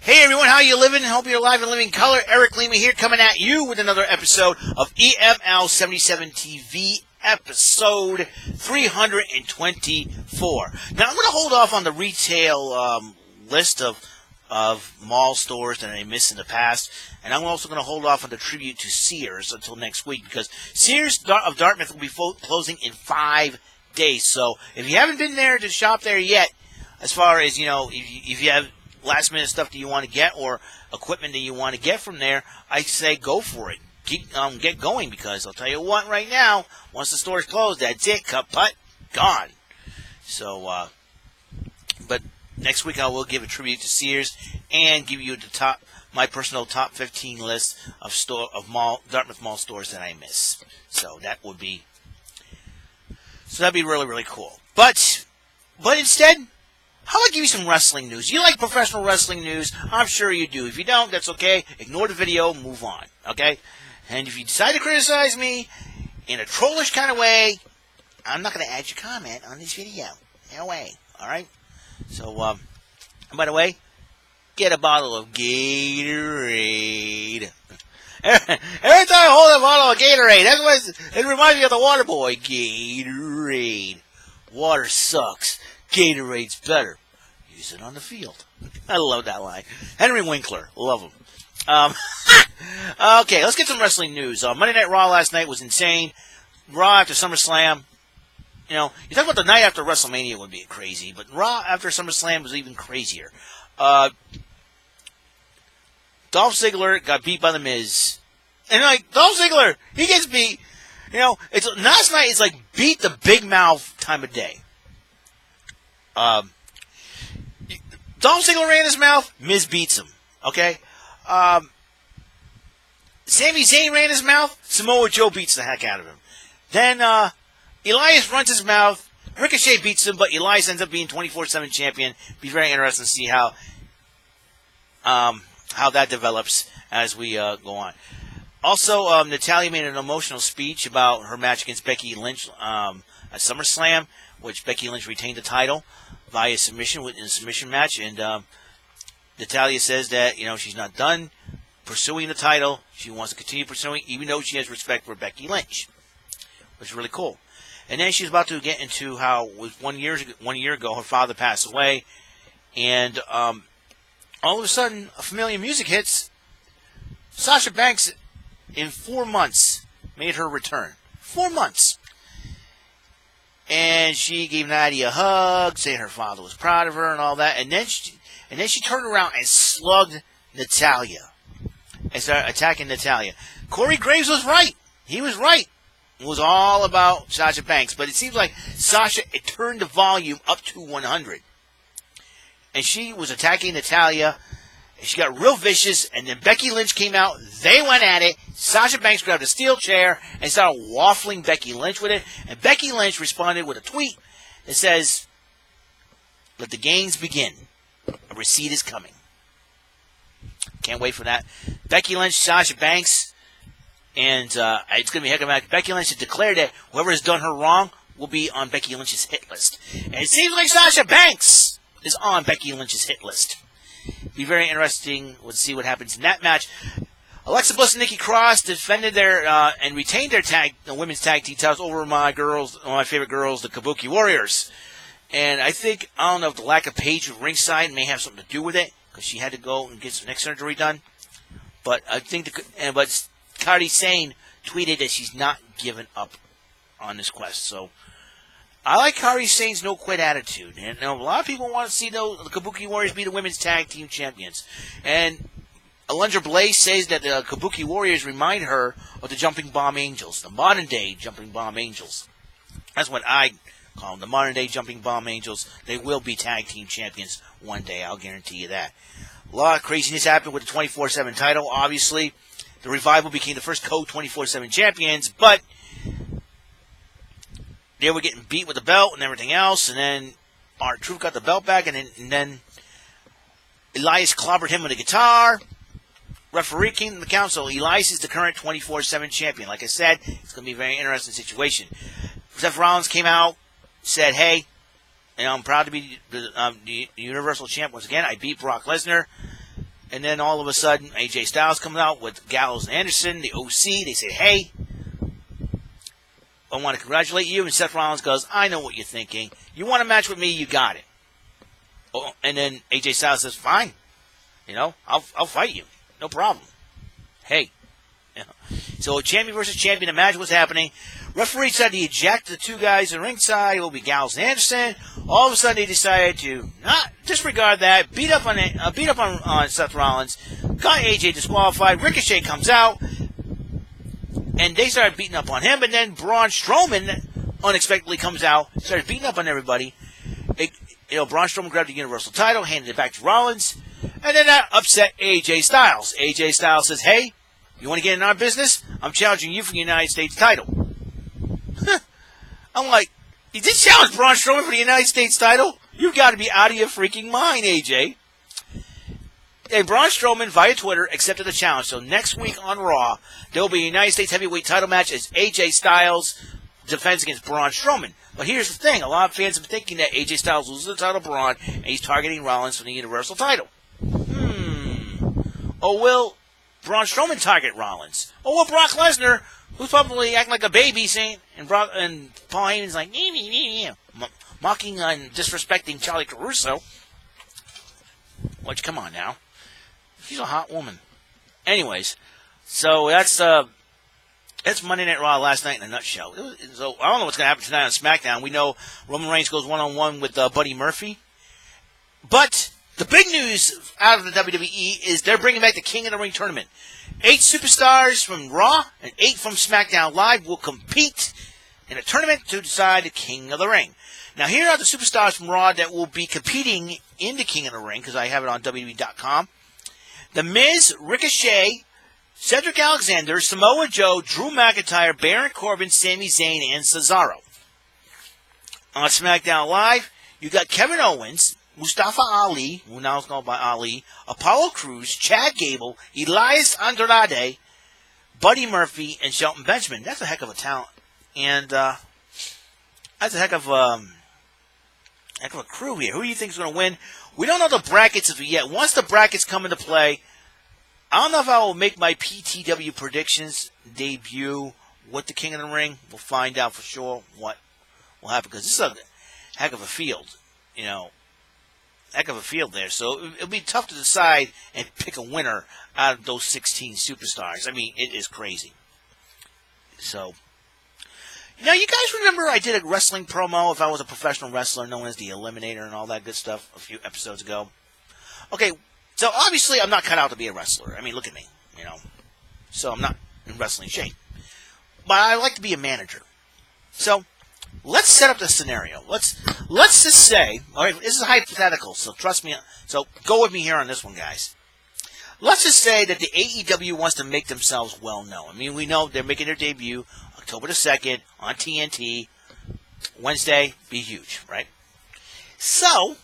Hey everyone, how you living? Hope you're alive and living color. Eric Lima here, coming at you with another episode of EML77 TV, episode 324. Now I'm going to hold off on the retail list of mall stores that I missed in the past, and I'm also going to hold off on the tribute to Sears until next week, because Sears of Dartmouth will be closing in 5 days. So if you haven't been there to shop there yet, as far as, you know, if you have last minute stuff that you want to get or equipment that you want to get from there, I say go for it. Get going, because I'll tell you what, right now, once the store's closed, that's it, cut, putt, gone. So, but next week I will give a tribute to Sears and give you my personal top 15 list of Dartmouth mall stores that I miss. So that'd be really, really cool. But instead, how about I give you some wrestling news? You like professional wrestling news? I'm sure you do. If you don't, that's okay. Ignore the video, move on, okay? And if you decide to criticize me in a trollish kind of way, I'm not going to add your comment on this video. No way, all right? So, by the way, get a bottle of Gatorade. Every time I hold a bottle of Gatorade, it reminds me of the water boy. Gatorade. Water sucks. Gatorade's better. Use it on the field. I love that line. Henry Winkler. Love him. Okay, let's get some wrestling news. Monday Night Raw last night was insane. Raw after SummerSlam. You know, you talk about the night after WrestleMania would be crazy, but Raw after SummerSlam was even crazier. Dolph Ziggler got beat by The Miz. And, like, Dolph Ziggler, he gets beat. You know, last night it's like beat the big mouth time of day. Dolph Ziggler ran his mouth, Miz beats him. Okay? Sami Zayn ran his mouth, Samoa Joe beats the heck out of him. Then Elias runs his mouth, Ricochet beats him, but Elias ends up being 24/7 champion. Be very interesting to see how that develops as we go on. Also, Natalya made an emotional speech about her match against Becky Lynch at SummerSlam, which Becky Lynch retained the title via submission in a submission match, and Natalya says that, you know, she's not done pursuing the title. She wants to continue pursuing, even though she has respect for Becky Lynch, which is really cool. And then she's about to get into how with 1 year ago her father passed away, and all of a sudden a familiar music hits. Sasha Banks in 4 months made her return. 4 months. And she gave Nadia a hug, saying her father was proud of her and all that. And then she turned around and slugged Natalya and started attacking Natalya. Corey Graves was right. He was right. It was all about Sasha Banks. But it seems like Sasha turned the volume up to 100. And she was attacking Natalya. She got real vicious, and then Becky Lynch came out. They went at it. Sasha Banks grabbed a steel chair and started waffling Becky Lynch with it. And Becky Lynch responded with a tweet that says, "Let the games begin. A receipt is coming." Can't wait for that. Becky Lynch, Sasha Banks, and it's going to be a heck of a match. Becky Lynch has declared that whoever has done her wrong will be on Becky Lynch's hit list. And it seems like Sasha Banks is on Becky Lynch's hit list. Be very interesting. We'll see what happens in that match. Alexa Bliss and Nikki Cross defended their and retained their women's tag team titles over my favorite girls, the Kabuki Warriors. And I don't know if the lack of Paige at ringside may have something to do with it, because she had to go and get some neck surgery done. But I think but Kairi Sane tweeted that she's not giving up on this quest. So I like Kairi Sane's no-quit attitude. And a lot of people want to see the Kabuki Warriors be the women's tag team champions. And Alundra Blaze says that the Kabuki Warriors remind her of the Jumping Bomb Angels, the modern-day Jumping Bomb Angels. That's what I call them, the modern-day Jumping Bomb Angels. They will be tag team champions one day, I'll guarantee you that. A lot of craziness happened with the 24/7 title, obviously. The Revival became the first co-24/7 champions, but they were getting beat with the belt and everything else, and then R-Truth got the belt back, and then Elias clobbered him with a guitar. Referee came to the council. Elias is the current 24/7 champion. Like I said, it's going to be a very interesting situation. Seth Rollins came out, said, "Hey, I'm proud to be the Universal Champ once again. I beat Brock Lesnar. And then all of a sudden, AJ Styles comes out with Gallows and Anderson, the OC. They say, hey, I want to congratulate you. And Seth Rollins goes, I know what you're thinking. You want a match with me, you got it. Oh, and then AJ Styles says, fine. I'll fight you. No problem. Hey. So champion versus champion, the match was happening. Referee said he ejected the two guys in ringside. It will be Gallows and Anderson. All of a sudden, they decided to not disregard that, beat up on Seth Rollins, got AJ disqualified. Ricochet comes out, and they started beating up on him. And then Braun Strowman unexpectedly comes out, started beating up on everybody. Braun Strowman grabbed the Universal title, handed it back to Rollins, and then that upset AJ Styles. AJ Styles says, hey, you want to get in our business? I'm challenging you for the United States title. I'm like, you did challenge Braun Strowman for the United States title? You've got to be out of your freaking mind, AJ. And Braun Strowman, via Twitter, accepted the challenge. So next week on Raw, there will be a United States heavyweight title match as AJ Styles defends against Braun Strowman. But here's the thing. A lot of fans have been thinking that AJ Styles loses the title to Braun, and he's targeting Rollins for the Universal title. Oh, will Braun Strowman target Rollins? Oh, will Brock Lesnar, who's probably acting like a baby, saying, and Paul Heyman's like, mocking and disrespecting Charlie Caruso. Which, come on now. She's a hot woman. Anyways, so that's Monday Night Raw last night in a nutshell. So I don't know what's going to happen tonight on SmackDown. We know Roman Reigns goes one-on-one with Buddy Murphy. But the big news out of the WWE is they're bringing back the King of the Ring tournament. 8 superstars from Raw and 8 from SmackDown Live will compete in a tournament to decide the King of the Ring. Now, here are the superstars from Raw that will be competing in the King of the Ring, because I have it on WWE.com. The Miz, Ricochet, Cedric Alexander, Samoa Joe, Drew McIntyre, Baron Corbin, Sami Zayn, and Cesaro. On SmackDown Live, you got Kevin Owens, Mustafa Ali, who now is called by Ali, Apollo Crews, Chad Gable, Elias Andrade, Buddy Murphy, and Shelton Benjamin. That's a heck of a talent. And that's a heck of a crew here. Who do you think is going to win? We don't know the brackets as of yet. Once the brackets come into play, I don't know if I will make my PTW predictions debut with the King of the Ring. We'll find out for sure what will happen, because this is a heck of a field, heck of a field there. So it'll be tough to decide and pick a winner out of those 16 superstars. I mean, it is crazy. So, now you guys remember I did a wrestling promo if I was a professional wrestler known as the Eliminator and all that good stuff a few episodes ago. Okay, so obviously I'm not cut out to be a wrestler. I mean, look at me, So I'm not in wrestling shape. But I like to be a manager. So let's set up the scenario. Let's just say, all right, this is hypothetical, so trust me. So go with me here on this one, guys. Let's just say that the AEW wants to make themselves well known. I mean, we know they're making their debut October the 2nd on TNT. Wednesday, be huge, right? So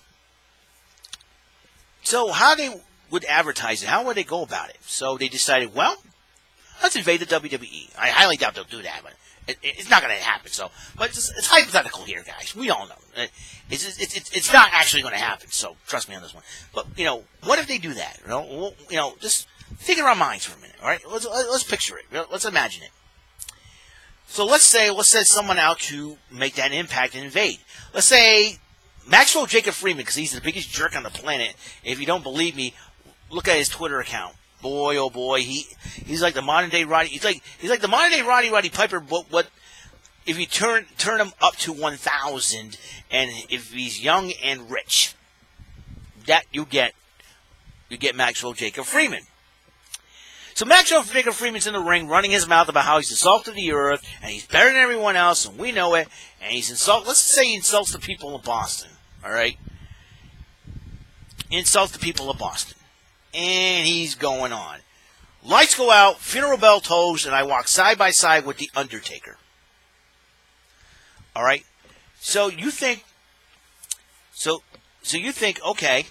how they would advertise it, how would they go about it? So they decided, well, let's invade the WWE. I highly doubt they'll do that, but it's not going to happen. So, but it's hypothetical here, guys. We all know it's not actually going to happen. So trust me on this one. But what if they do that? Just think in our minds for a minute. All right, let's picture it. Let's imagine it. So let's send someone out to make that impact and invade. Let's say Maxwell Jacob Freeman, because he's the biggest jerk on the planet. If you don't believe me, look at his Twitter account. Boy, oh boy, he's like the modern day Roddy. He's like the modern day Roddy Piper. But what if you turn him up to 1,000, and if he's young and rich, that you get Maxwell Jacob Freeman. So Maxwell Jacob Freeman's in the ring, running his mouth about how he's the salt of the earth, and he's better than everyone else, and we know it. And let's say he insults the people of Boston. All right, insults the people of Boston. And he's going on. Lights go out, funeral bell tolls, and I walk side by side with The Undertaker. All right? So you think, okay,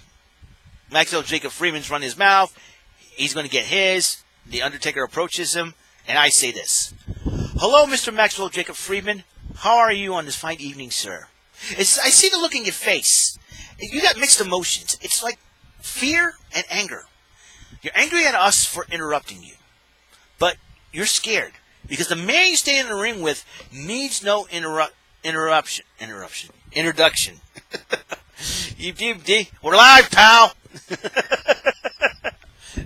Maxwell Jacob Freeman's run his mouth. He's going to get his. The Undertaker approaches him, and I say this. Hello, Mr. Maxwell Jacob Freeman. How are you on this fine evening, sir? I see the look in your face. You got mixed emotions. It's like fear and anger. You're angry at us for interrupting you. But you're scared. Because the man you stay in the ring with needs no introduction. We're live, pal.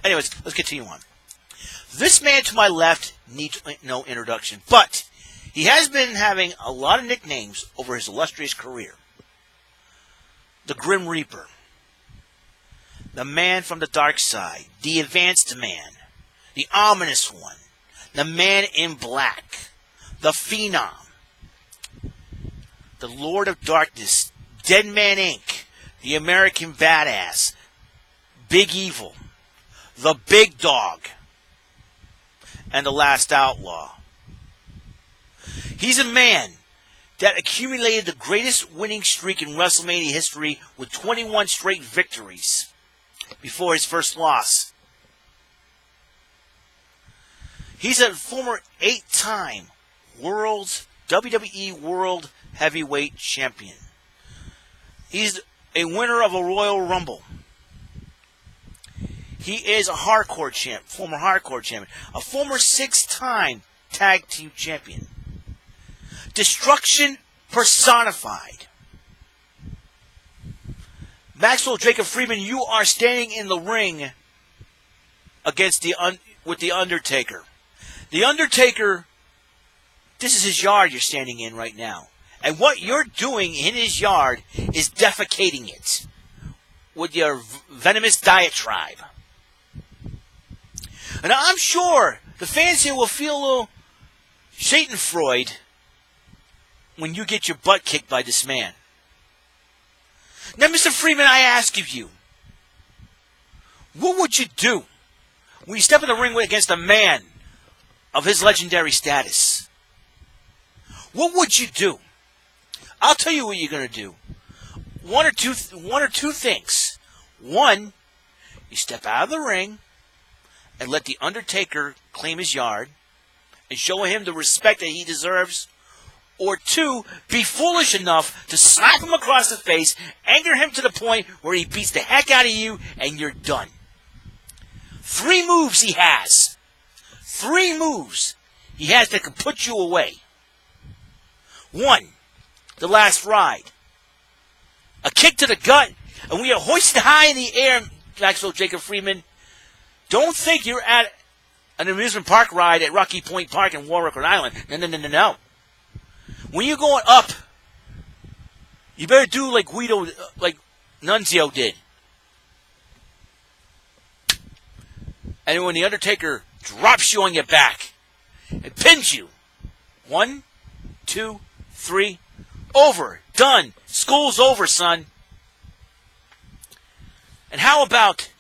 Anyways, let's continue on. This man to my left needs no introduction, but he has been having a lot of nicknames over his illustrious career. The Grim Reaper, the Man from the Dark Side, the Advanced Man, the Ominous One, the Man in Black, the Phenom, the Lord of Darkness, Dead Man Inc., the American Badass, Big Evil, the Big Dog, and the Last Outlaw. He's a man that accumulated the greatest winning streak in WrestleMania history with 21 straight victories before his first loss. He's a former 8-time WWE World Heavyweight Champion. He's a winner of a Royal Rumble. He is a hardcore champ, former hardcore champion, a former 6-time tag team champion. Destruction personified. Maxwell Jacob Friedman, you are standing in the ring against with the Undertaker. The Undertaker, this is his yard you're standing in right now. And what you're doing in his yard is defecating it with your venomous diatribe. And I'm sure the fans here will feel a little Schadenfreude when you get your butt kicked by this man. Now, Mr. Freeman, I ask of you, what would you do when you step in the ring against a man of his legendary status? What would you do? I'll tell you what you're going to do. One or two things. One, you step out of the ring and let the Undertaker claim his yard and show him the respect that he deserves. Or two, be foolish enough to slap him across the face, anger him to the point where he beats the heck out of you and you're done. 3 moves he has. 3 moves he has that can put you away. 1, the last ride. A kick to the gut, and we are hoisted high in the air, Maxwell Jacob Friedman. Don't think you're at an amusement park ride at Rocky Point Park in Warwick, Rhode Island. No. When you're going up, you better do like Guido, like Nunzio did. And when the Undertaker drops you on your back and pins you, 1, 2, 3, over, done. School's over, son. And how about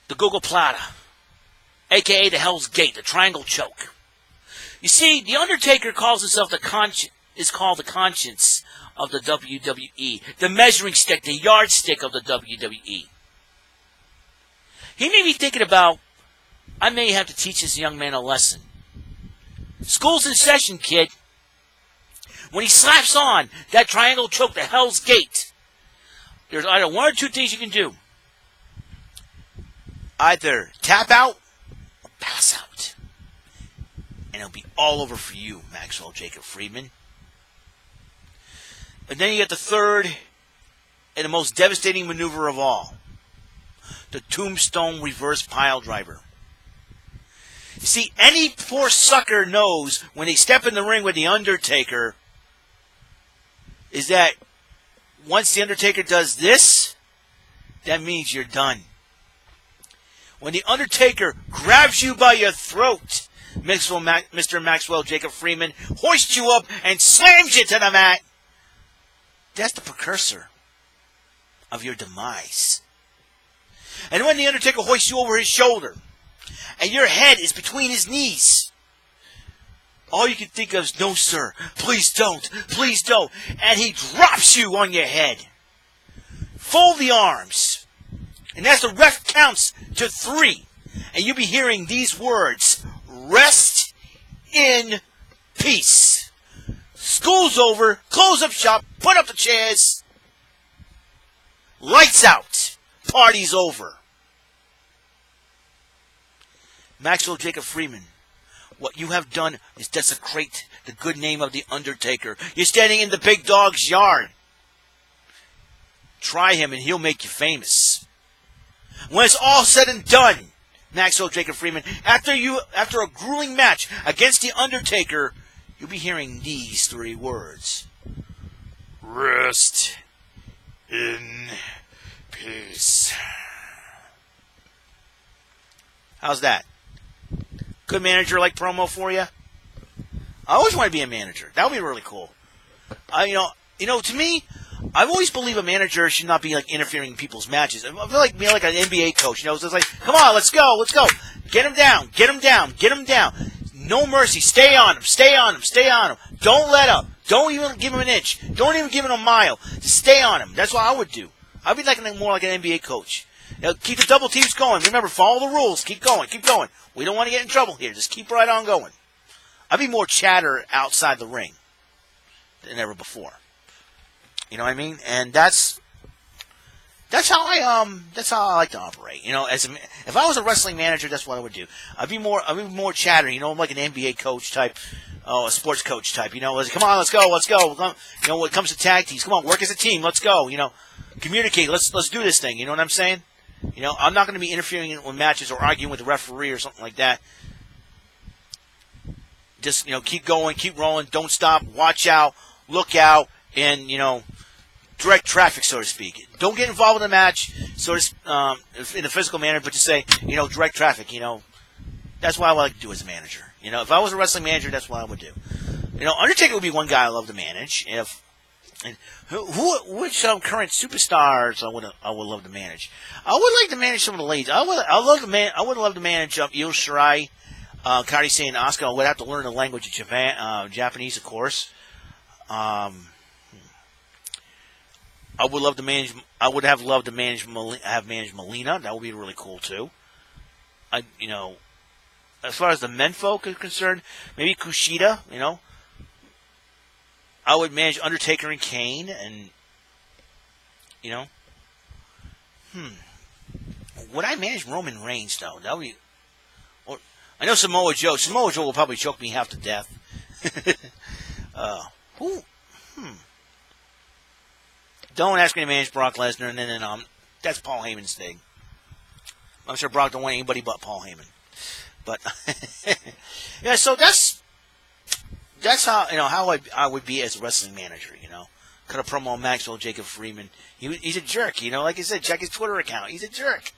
the Gogoplata, a.k.a. the Hell's Gate, the Triangle Choke? You see, the Undertaker calls himself is called the conscience of the WWE, the measuring stick, the yardstick of the WWE. He may be thinking about, I may have to teach this young man a lesson. School's in session, kid. When he slaps on that triangle choke, the Hell's Gate, there's either 1 or 2 things you can do. Either tap out or pass out. And it'll be all over for you, Maxwell Jacob Friedman. And then you get the third and the most devastating maneuver of all. The Tombstone Reverse Pile Driver. You see, any poor sucker knows when they step in the ring with The Undertaker is that once The Undertaker does this, that means you're done. When The Undertaker grabs you by your throat, Mr. Maxwell Jacob Friedman, hoists you up and slams you to the mat, that's the precursor of your demise. And when The Undertaker hoists you over his shoulder, and your head is between his knees, all you can think of is, no sir, please don't, and he drops you on your head. Fold the arms, and as the ref counts to 3, and you'll be hearing these words, rest in peace. School's over, close up shop, put up the chairs, lights out, party's over. Maxwell Jacob Freeman, what you have done is desecrate the good name of The Undertaker. You're standing in the big dog's yard. Try him and he'll make you famous. When it's all said and done, Maxwell Jacob Freeman, after a grueling match against The Undertaker, you'll be hearing these 3 words. Rest in peace. How's that? Good manager-like promo for you? I always want to be a manager. That would be really cool. To me, I've always believed a manager should not be like interfering in people's matches. I feel like being like an NBA coach. It's like, come on, let's go. Get him down. No mercy. Stay on him. Don't let up. Don't even give him an inch. Don't even give him a mile. Just stay on him. That's what I would do. I'd be like more like an NBA coach. Keep the double teams going. Remember, follow the rules. Keep going. We don't want to get in trouble here. Just keep right on going. I'd be more chatter outside the ring than ever before. You know what I mean? And that's how I like to operate. If I was a wrestling manager, that's what I would do. I'd be more chatter. Like an NBA coach type, a sports coach type. Come on, let's go. When it comes to tag teams, come on, work as a team. Let's go. Communicate. Let's do this thing. You know what I'm saying? I'm not going to be interfering with matches or arguing with the referee or something like that. Just, keep going, keep rolling, don't stop, watch out, look out, and, direct traffic, so to speak. Don't get involved in the match, in a physical manner, but just say, direct traffic, That's what I like to do as a manager. If I was a wrestling manager, that's what I would do. Undertaker would be one guy I love to manage. Which current superstars I would love to manage? I would like to manage some of the ladies. I would love to manage Io Shirai, Kairi Sane, and Asuka. I would have to learn the language of Japanese, of course. I would love to manage. I would have loved to manage Melina. That would be really cool too. As far as the men folk are concerned, maybe Kushida. I would manage Undertaker and Kane, and would I manage Roman Reigns though? That would be. Or I know Samoa Joe. Samoa Joe will probably choke me half to death. Don't ask me to manage Brock Lesnar. No. That's Paul Heyman's thing. I'm sure Brock don't want anybody but Paul Heyman. But yeah, so that's how how I would be as a wrestling manager. Cut a promo on Maxwell Jacob Freeman. He's a jerk. Like I said, check his Twitter account. He's a jerk.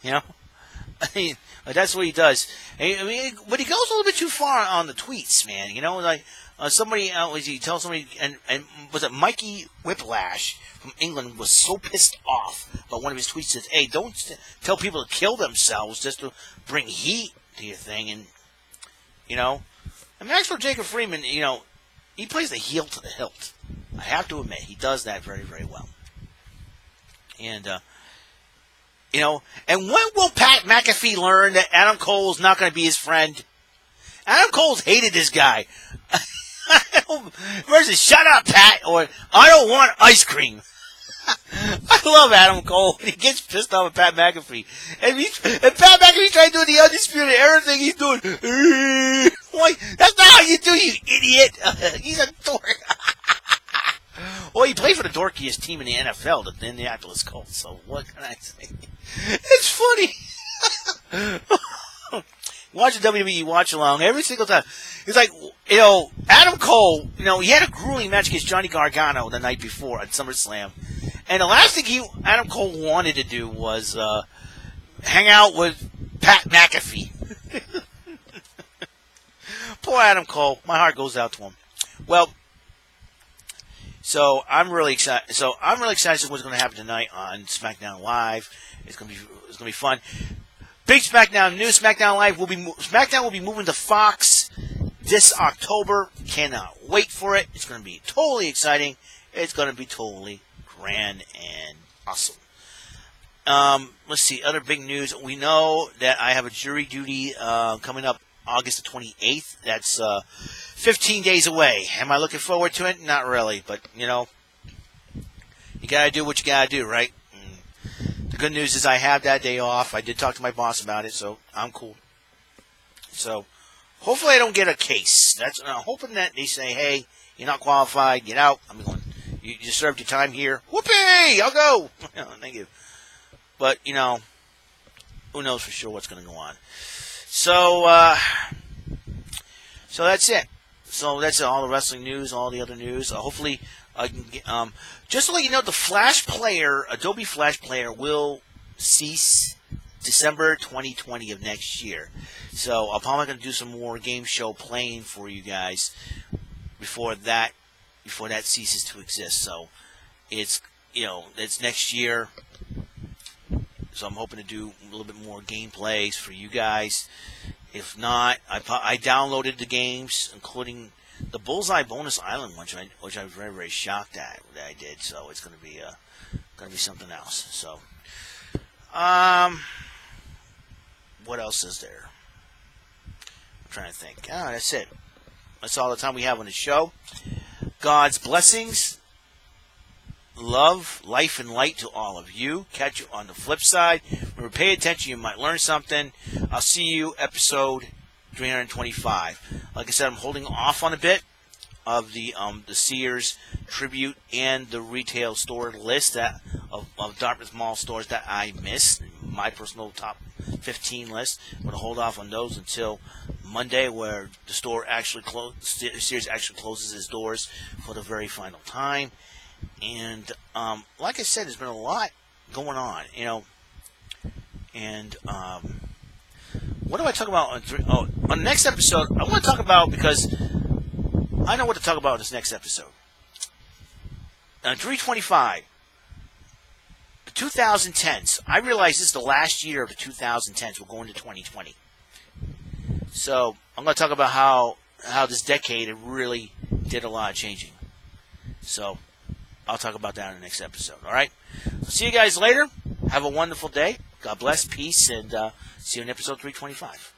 That's what he does. But he goes a little bit too far on the tweets, man. Somebody he tells somebody, and was it Mikey Whiplash from England was so pissed off about one of his tweets. Says, "Hey, don't tell people to kill themselves just to bring heat to your thing." And Maxwell Jacob Freeman, he plays the heel to the hilt. I have to admit, he does that very, very well. And and when will Pat McAfee learn that Adam Cole's not going to be his friend? Adam Cole's hated this guy. Versus shut up, Pat, or I don't want ice cream. I love Adam Cole. He gets pissed off at Pat McAfee. And Pat McAfee's trying to do the Undisputed Era thing. He's doing, like, that's not how you do, you idiot. He's a dork. Well, he played for the dorkiest team in the NFL, the Indianapolis Colts, so what can I say? It's funny. Watch the WWE watch along every single time. It's like, Adam Cole, he had a grueling match against Johnny Gargano the night before at SummerSlam. And the last thing Adam Cole wanted to do was hang out with Pat McAfee. Poor Adam Cole. My heart goes out to him. Well, so I'm really excited. To see what's going to happen tonight on SmackDown Live. It's going to be fun. Big SmackDown news. SmackDown will be moving to Fox this October. Cannot wait for it. It's going to be totally exciting. It's going to be totally grand and awesome. Let's see. Other big news. We know that I have a jury duty coming up August the 28th. That's 15 days away. Am I looking forward to it? Not really. But, you got to do what you got to do, right? The good news is I have that day off. I did talk to my boss about it, so I'm cool. So hopefully I don't get a case. I'm hoping that they say, hey, you're not qualified, get out. I'm going, you served your time here. Whoopee! I'll go. Thank you. But, who knows for sure what's going to go on. So that's it. So that's all the wrestling news, all the other news. Hopefully I can get, just to let you know, the Flash Player, Adobe Flash Player will cease December 2020 of next year. So I'm probably going to do some more game show playing for you guys before that ceases to exist. So it's next year. So I'm hoping to do a little bit more gameplays for you guys. If not, I downloaded the games, including the Bullseye Bonus Island, which I was very, very shocked at that I did. So it's going to be something else. So, what else is there? I'm trying to think. That's it. That's all the time we have on the show. God's blessings, love, life, and light to all of you. Catch you on the flip side. Remember, pay attention. You might learn something. I'll see you episode 325. Like I said, I'm holding off on a bit of the Sears tribute and the retail store list of Dartmouth Mall stores that I missed. My personal top 15 list. I'm going to hold off on those until Monday, where the store actually Sears actually closes its doors for the very final time. And like I said, there's been a lot going on, And what do I talk about on the next episode? I want to talk about, because I know what to talk about in this next episode. On 325, the 2010s. I realize this is the last year of the 2010s. We're going to 2020. So I'm going to talk about how this decade it really did a lot of changing. So I'll talk about that in the next episode. All right? See you guys later. Have a wonderful day. God bless, peace, and see you in episode 325.